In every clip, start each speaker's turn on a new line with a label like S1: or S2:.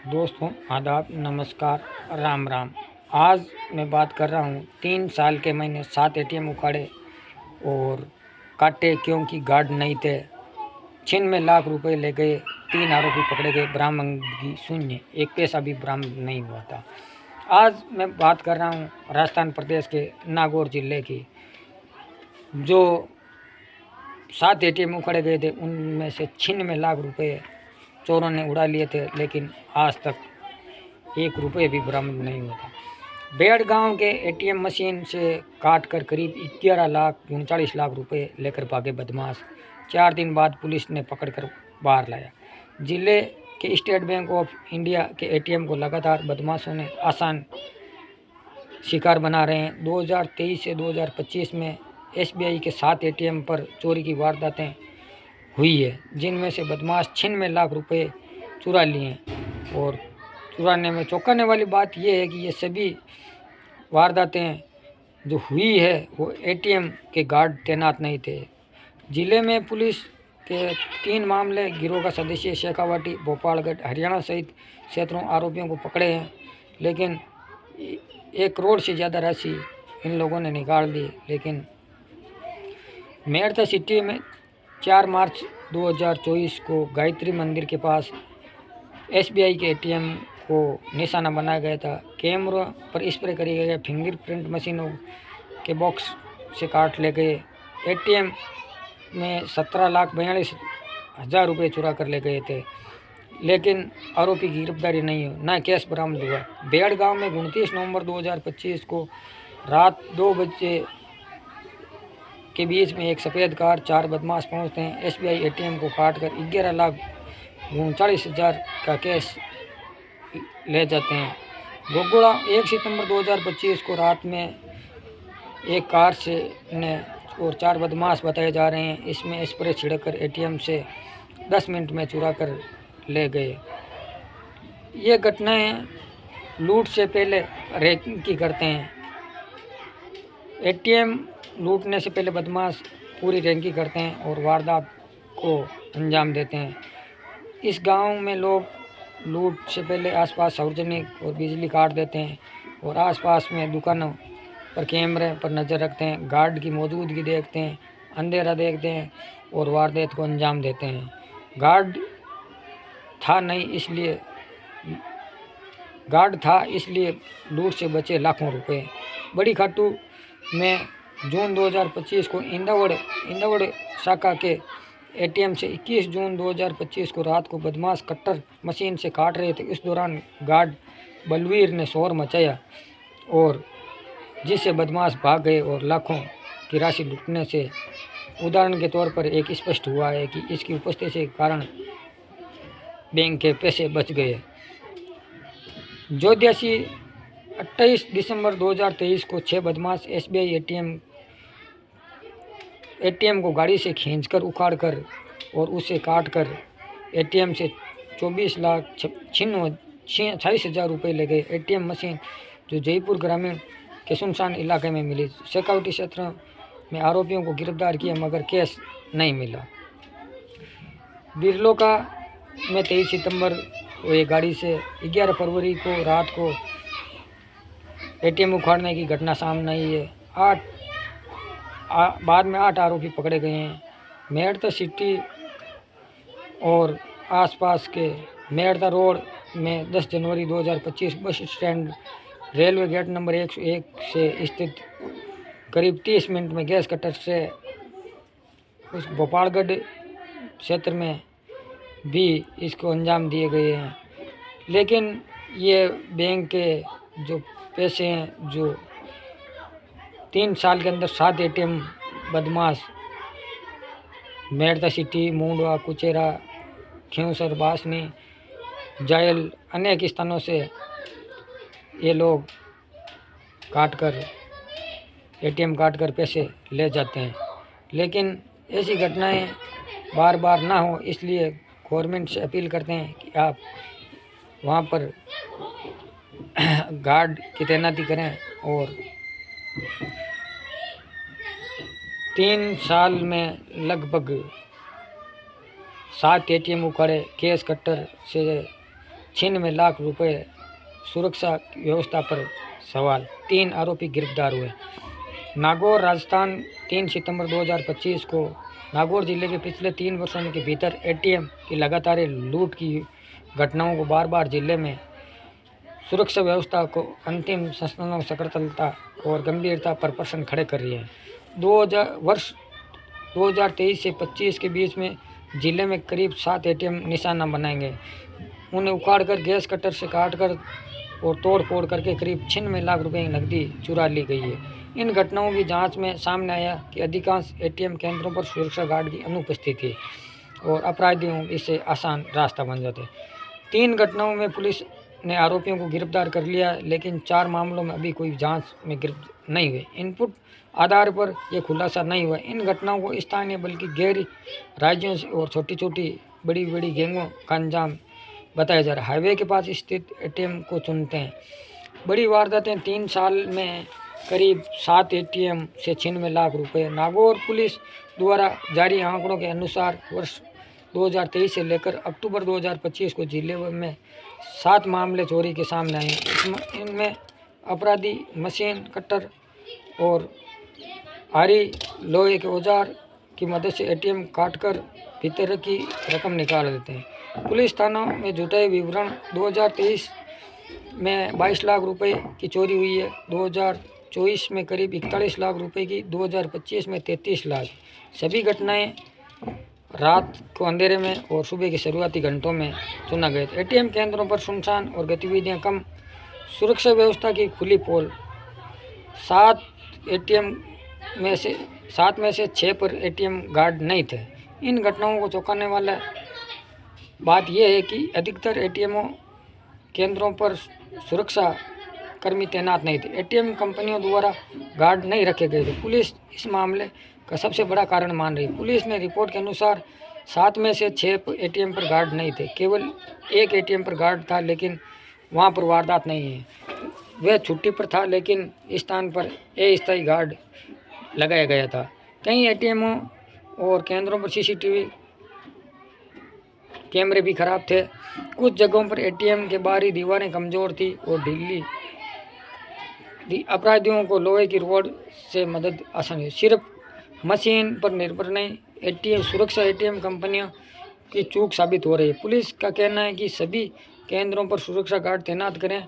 S1: दोस्तों आदाब, नमस्कार, राम राम। आज मैं बात कर रहा हूँ 3 साल के मैंने 7 एटीएम उखाड़े और काटे क्योंकि गार्ड नहीं थे। छिन में लाख रुपए ले गए, 3 आरोपी पकड़े गए, बरामदगी शून्य, 1 पैसा भी बरामद नहीं हुआ था। आज मैं बात कर रहा हूँ राजस्थान प्रदेश के नागौर जिले की। जो 7 एटीएम उखाड़े गए थे उनमें से 96 लाख रुपए चोरों ने उड़ा लिए थे, लेकिन आज तक 1 रुपये भी बरामद नहीं हुआ था। बेड़ गांव के एटीएम मशीन से काट कर करीब 39 लाख रुपए लेकर भागे बदमाश। 4 दिन बाद पुलिस ने पकड़कर बाहर लाया। जिले के स्टेट बैंक ऑफ इंडिया के एटीएम को लगातार बदमाशों ने आसान शिकार बना रहे हैं। 2023 से 2025 में एसबीआई के 7 एटीएम पर चोरी की वारदातें हुई है, जिनमें से बदमाश 96 लाख रुपए चुरा लिए हैं। और चुराने में चौंकाने वाली बात यह है कि ये सभी वारदातें जो हुई है वो एटीएम के गार्ड तैनात नहीं थे। जिले में पुलिस के 3 मामले गिरोह का सदस्य शेखावाटी, भोपालगढ़, हरियाणा सहित क्षेत्रों आरोपियों को पकड़े हैं, लेकिन 1 करोड़ से ज़्यादा राशि इन लोगों ने निकाल दी। लेकिन मेरठ सिटी में 4 मार्च 2024 को गायत्री मंदिर के पास एसबीआई के एटीएम को निशाना बनाया गया था। कैमरों पर स्प्रे करी गई फिंगरप्रिंट मशीनों के बॉक्स से काट ले गए। एटीएम में 17,42,000 रुपये चुरा कर ले गए थे, लेकिन आरोपी की गिरफ्तारी नहीं हुई, न कैश बरामद हुआ। बेड़ गांव में 29 नवंबर 2025 को रात 2 बजे के बीच में एक सफ़ेद कार 4 बदमाश पहुंचते हैं। एसबीआई एटीएम को काटकर 11,39,000 का कैश ले जाते हैं। गोगोड़ा 1 सितंबर 2025 को रात में एक कार से ने और 4 बदमाश बताए जा रहे हैं, इसमें स्प्रे छिड़ककर एटीएम से 10 मिनट में चुरा कर ले गए। ये घटनाएं लूट से पहले रैंकिंग की करते हैं। एटीएम लूटने से पहले बदमाश पूरी रैंकिंग करते हैं और वारदात को अंजाम देते हैं। इस गांव में लोग लूट से पहले आसपास सार्वजनिक और बिजली काट देते हैं और आसपास में दुकानों पर कैमरे पर नज़र रखते हैं, गार्ड की मौजूदगी देखते हैं, अंधेरा देखते हैं और वारदात को अंजाम देते हैं। गार्ड था इसलिए लूट से बचे लाखों रुपए। बड़ी खाटू में जून 2025 को इंदौड़ शाखा के एटीएम से 21 जून 2025 को रात को बदमाश कट्टर मशीन से काट रहे थे। इस दौरान गार्ड बलवीर ने शोर मचाया और जिससे बदमाश भाग गए और लाखों की राशि लूटने से उदाहरण के तौर पर एक स्पष्ट हुआ है कि इसकी उपस्थिति के कारण बैंक के पैसे बच गए। जोध्यासी 28 दिसंबर 2023 को 6 बदमाश एसबीआई एटीएम को गाड़ी से खींचकर उखाड़कर और उसे काटकर एटीएम से 24,46,000 रुपये ले गए। एटीएम मशीन जो जयपुर ग्रामीण के सुनसान इलाके में मिली। सिक्योरिटी क्षेत्र में आरोपियों को गिरफ्तार किया मगर कैश नहीं मिला। बिरलोका में 23 सितंबर को एक गाड़ी से 11 फरवरी को रात को एटीएम उखाड़ने की घटना सामने आई है। बाद में 8 आरोपी पकड़े गए हैं। मेरठ सिटी और आसपास के मेरठ रोड में 10 जनवरी 2025 bus stand railway gate number 101 से स्थित करीब 30 मिनट में गैस कटर से उस भोपालगढ़ क्षेत्र में भी इसको अंजाम दिए गए हैं। लेकिन ये बैंक के जो पैसे हैं, जो 3 साल के अंदर 7 एटीएम बदमाश मेरठ सिटी, मूंडवा, कुचेरा, खींवसर, बासनी, जायल अनेक स्थानों से ये लोग एटीएम काटकर पैसे ले जाते हैं। लेकिन ऐसी घटनाएं बार बार ना हो, इसलिए गवर्नमेंट से अपील करते हैं कि आप वहाँ पर गार्ड की तैनाती करें और 3 साल में लगभग 7 एटीएम उखाड़े, कैश कट्टर से 96 लाख रुपए। सुरक्षा व्यवस्था पर सवाल, 3 आरोपी गिरफ्तार हुए। नागौर राजस्थान 3 सितंबर 2025 को नागौर जिले के पिछले 3 वर्षों के भीतर एटीएम की लगातार लूट की घटनाओं को बार बार जिले में सुरक्षा व्यवस्था को अंतिम संस्थानों सक्रियता और गंभीरता पर प्रश्न खड़े कर रही है। वर्ष 2023 से 25 के बीच में जिले में करीब 7 एटीएम निशाना बनाएंगे। उन्हें उखाड़कर गैस कटर से काटकर और तोड़ फोड़ करके करीब 96 लाख रुपए की नकदी चुरा ली गई है। इन घटनाओं की जांच में सामने आया कि अधिकांश एटीएम केंद्रों पर सुरक्षा गार्ड की अनुपस्थिति और अपराधियों इससे आसान रास्ता बन जाते। 3 घटनाओं में पुलिस ने आरोपियों को गिरफ्तार कर लिया, लेकिन 4 मामलों में अभी कोई जांच में गिरफ्तार नहीं हुए। इनपुट आधार पर यह खुलासा नहीं हुआ। इन घटनाओं को स्थानीय बल्कि गैर राज्यों से और छोटी छोटी बड़ी बड़ी गैंगों का अंजाम बताया जा रहा है। हाईवे के पास स्थित एटीएम को चुनते हैं। बड़ी वारदातें, 3 साल में करीब 7 एटीएम से 96 लाख रुपए। नागौर पुलिस द्वारा जारी आंकड़ों के अनुसार वर्ष 2023 से लेकर अक्टूबर 2025 को जिले में 7 मामले चोरी के सामने आए। इनमें अपराधी मशीन कटर और आरी लोहे के औजार की मदद से एटीएम काटकर भीतर की रकम निकाल देते हैं। पुलिस थानों में जुटाए विवरण, 2023 में 22 लाख रुपए की चोरी हुई है, 2024 में करीब 41 लाख रुपए की, 2025 में 33 लाख। सभी घटनाएं रात को अंधेरे में और सुबह के शुरुआती घंटों में चुना गए थे। एटीएम केंद्रों पर सुनसान और गतिविधियां कम, सुरक्षा व्यवस्था की खुली पोल। 7 में से 6 पर एटीएम गार्ड नहीं थे। इन घटनाओं को चौंकाने वाला बात यह है कि अधिकतर एटीएमों केंद्रों पर सुरक्षा कर्मी तैनात नहीं थे। एटीएम कंपनियों द्वारा गार्ड नहीं रखे गए थे। पुलिस इस मामले का सबसे बड़ा कारण मान रही है। पुलिस ने रिपोर्ट के अनुसार 7 में से 6 एटीएम पर गार्ड नहीं थे। केवल 1 एटीएम पर गार्ड था, लेकिन वहां पर वारदात नहीं है। वह छुट्टी पर था, लेकिन इस स्थान पर अस्थायी गार्ड लगाया गया था। कई एटीएमों और केंद्रों पर सीसीटीवी कैमरे भी खराब थे। कुछ जगहों पर एटीएम के बाहरी दीवारें कमजोर थी और ढीली। अपराधियों को लोहे की रॉड से मदद आसान है। सिर्फ मशीन पर निर्भर नहीं, एटीएम सुरक्षा एटीएम कंपनियों की चूक साबित हो रही है। पुलिस का कहना है कि सभी केंद्रों पर सुरक्षा गार्ड तैनात करें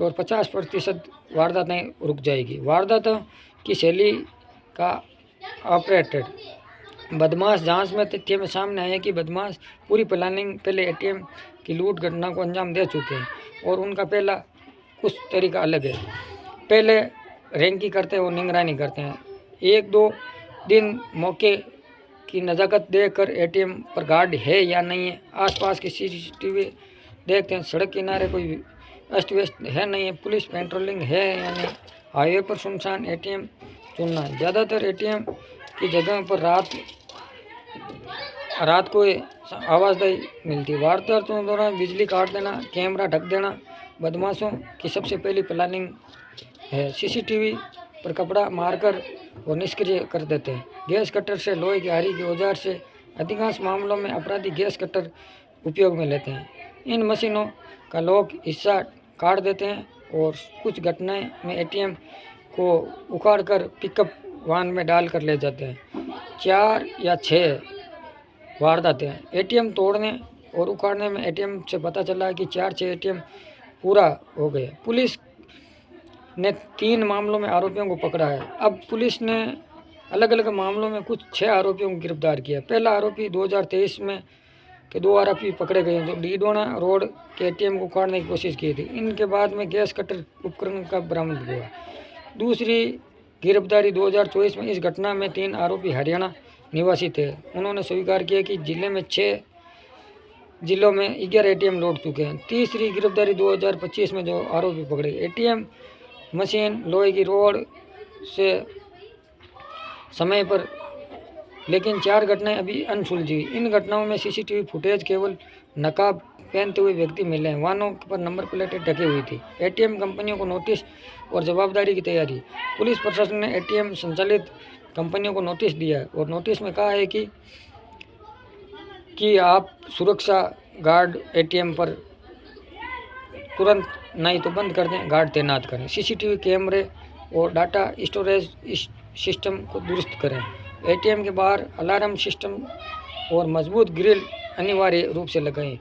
S1: और 50% वारदातें रुक जाएगी। वारदातों की शैली का ऑपरेटेड बदमाश, जांच में तथ्य में सामने आया कि बदमाश पूरी प्लानिंग पहले एटीएम की लूट घटना को अंजाम दे चुके हैं और उनका पहला कुछ तरीका अलग है। पहले रैंकी करते हैं और निगरानी करते हैं। 1-2 दिन मौके की नज़ाकत देखकर एटीएम पर गार्ड है या नहीं है, आसपास की सीसीटीवी देखते हैं, सड़क किनारे कोई अस्त व्यस्त है नहीं है, पुलिस पेट्रोलिंग है या नहीं, हाईवे पर सुनसान एटीएम चुनना। ज़्यादातर एटीएम की जगह पर रात को आवाज़दाई मिलती है। वारदातों के दौरान बिजली काट देना, कैमरा ढक देना बदमाशों की सबसे पहली प्लानिंग है। सीसीटीवी पर कपड़ा मारकर और निष्क्रिय कर देते हैं। गैस कटर से, लोहे की आरी के औजार से अधिकांश मामलों में अपराधी गैस कटर उपयोग में लेते हैं। इन मशीनों का लोग हिस्सा काट देते हैं और कुछ घटनाएं में एटीएम को उखाड़कर पिकअप वाहन में डालकर ले जाते हैं। 4 या 6 वारदातें एटीएम तोड़ने और उखाड़ने में एटीएम से पता चला कि 4-6 एटीएम पूरा हो गए। पुलिस ने 3 मामलों में आरोपियों को पकड़ा है। अब पुलिस ने अलग अलग मामलों में कुछ 6 आरोपियों को गिरफ्तार किया। पहला आरोपी 2023 में के 2 आरोपी पकड़े गए जो डीडोना रोड के एटीएम को उखाड़ने की कोशिश की थी। इनके बाद में गैस कटर उपकरण का बरामद हुआ। दूसरी गिरफ्तारी 2024 में। इस घटना में 3 आरोपी हरियाणा निवासी थे। उन्होंने स्वीकार किया कि जिले में 6 जिलों में 11 एटीएम लौट चुके हैं। तीसरी गिरफ्तारी 2025 में जो आरोपी पकड़े, एटीएम मशीन लोहे की रोड से समय पर, लेकिन 4 घटनाएं अभी अनसुलझी। इन घटनाओं में सीसीटीवी फुटेज केवल नकाब पहनते हुए व्यक्ति मिले हैं। वाहनों पर नंबर प्लेटें ढकी हुई थी। एटीएम कंपनियों को नोटिस और जवाबदारी की तैयारी। पुलिस प्रशासन ने एटीएम संचालित कंपनियों को नोटिस दिया है और नोटिस में कहा है कि आप सुरक्षा गार्ड एटीएम पर तुरंत नहीं तो बंद कर दें, गार्ड तैनात करें। सीसीटीवी कैमरे और डाटा स्टोरेज सिस्टम को दुरुस्त करें। एटीएम के बाहर अलार्म सिस्टम और मजबूत ग्रिल अनिवार्य रूप से लगाएं।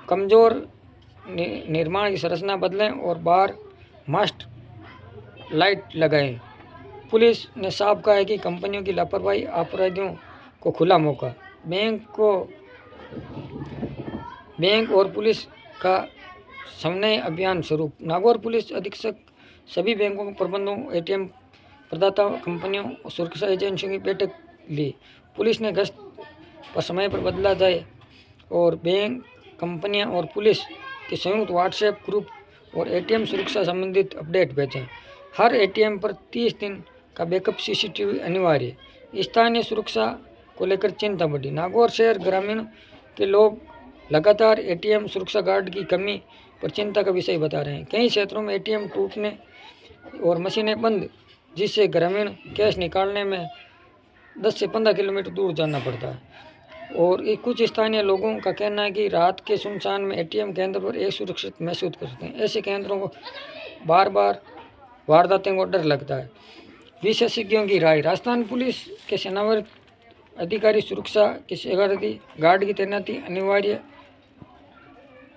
S1: कमज़ोर निर्माण की संरचना बदलें और बाहर मस्ट लाइट लगाएं। पुलिस ने साफ कहा है कि कंपनियों की लापरवाही अपराधियों को खुला मौका। बैंक और पुलिस का समन्वय अभियान स्वरूप नागौर पुलिस अधीक्षक सभी बैंकों प्रबंधों, एटीएम प्रदाता कंपनियों और सुरक्षा एजेंसियों की बैठक ली। पुलिस ने गश्त पर समय पर बदला जाए और बैंक, कंपनियां और पुलिस के संयुक्त व्हाट्सएप ग्रुप और एटीएम सुरक्षा संबंधित अपडेट भेजें। हर एटीएम पर 30 दिन का बैकअप सीसीटीवी अनिवार्य। स्थानीय सुरक्षा को लेकर चिंता बढ़ी। नागौर शहर ग्रामीण के लोग लगातार एटीएम सुरक्षा गार्ड की कमी पर चिंता का विषय बता रहे हैं। कई क्षेत्रों में एटीएम टूटने और मशीनें बंद, जिससे ग्रामीण कैश निकालने में 10 से 15 किलोमीटर दूर जाना पड़ता है। और कुछ स्थानीय लोगों का कहना है कि रात के सुनसान में एटीएम केंद्र पर एक सुरक्षित महसूस करते हैं। ऐसे केंद्रों को बार बार वारदातों को डर लगता है। विशेषज्ञों की राय। राजस्थान पुलिस के सेवानिवृत्त अधिकारी सुरक्षा की सिक्योरिटी गार्ड की तैनाती अनिवार्य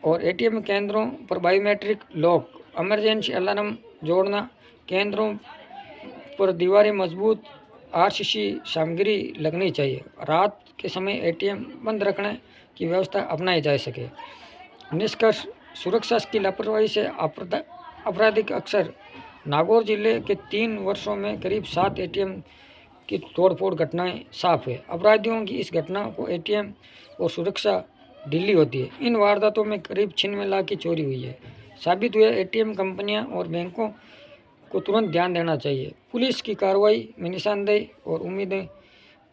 S1: और एटीएम केंद्रों पर बायोमेट्रिक लॉक, इमरजेंसी अलार्म जोड़ना, केंद्रों पर दीवारें मजबूत आरसीसी सामग्री लगनी चाहिए। रात के समय एटीएम बंद रखने की व्यवस्था अपनाई जा सके। निष्कर्ष, सुरक्षा की लापरवाही से आपराधिक अक्सर नागौर जिले के 3 वर्षों में करीब 7 एटीएम की तोड़फोड़ घटनाएं साफ है। अपराधियों की इस घटना को एटीएम और सुरक्षा ढीली होती है। इन वारदातों में करीब 96 लाख की चोरी हुई है। साबित हुआ एटीएम कंपनियां और बैंकों को तुरंत ध्यान देना चाहिए। पुलिस की कार्रवाई में निशानदेही और उम्मीदें।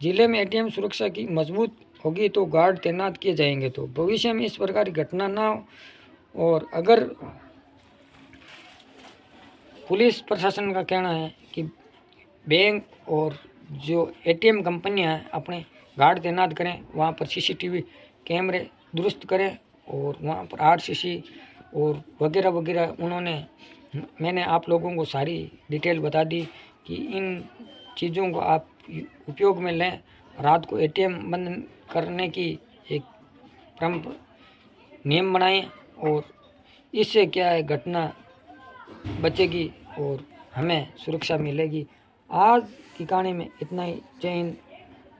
S1: जिले में एटीएम सुरक्षा की मजबूत होगी तो गार्ड तैनात किए जाएंगे तो भविष्य में इस प्रकार की घटना ना हो। और अगर पुलिस प्रशासन का कहना है कि बैंक और जो एटीएम कंपनियां हैं अपने गार्ड तैनात करें, वहाँ पर सीसीटीवी कैमरे दुरुस्त करें और वहाँ पर आरसीसी और वगैरह वगैरह मैंने आप लोगों को सारी डिटेल बता दी कि इन चीज़ों को आप उपयोग में लें। रात को एटीएम बंद करने की एक परंपरा नियम बनाएं और इससे क्या है, घटना बचेगी और हमें सुरक्षा मिलेगी। आज की कहानी में इतना ही। जय हिंद।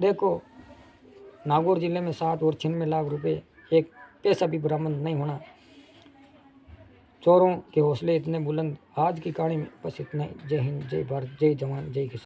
S1: देखो, नागौर जिले में 7 और 96 लाख रुपए, एक पैसा भी बरामद नहीं होना। चोरों के हौसले इतने बुलंद। आज की कहानी में बस इतना ही। जय हिंद, जय भारत, जय जवान, जय किसान।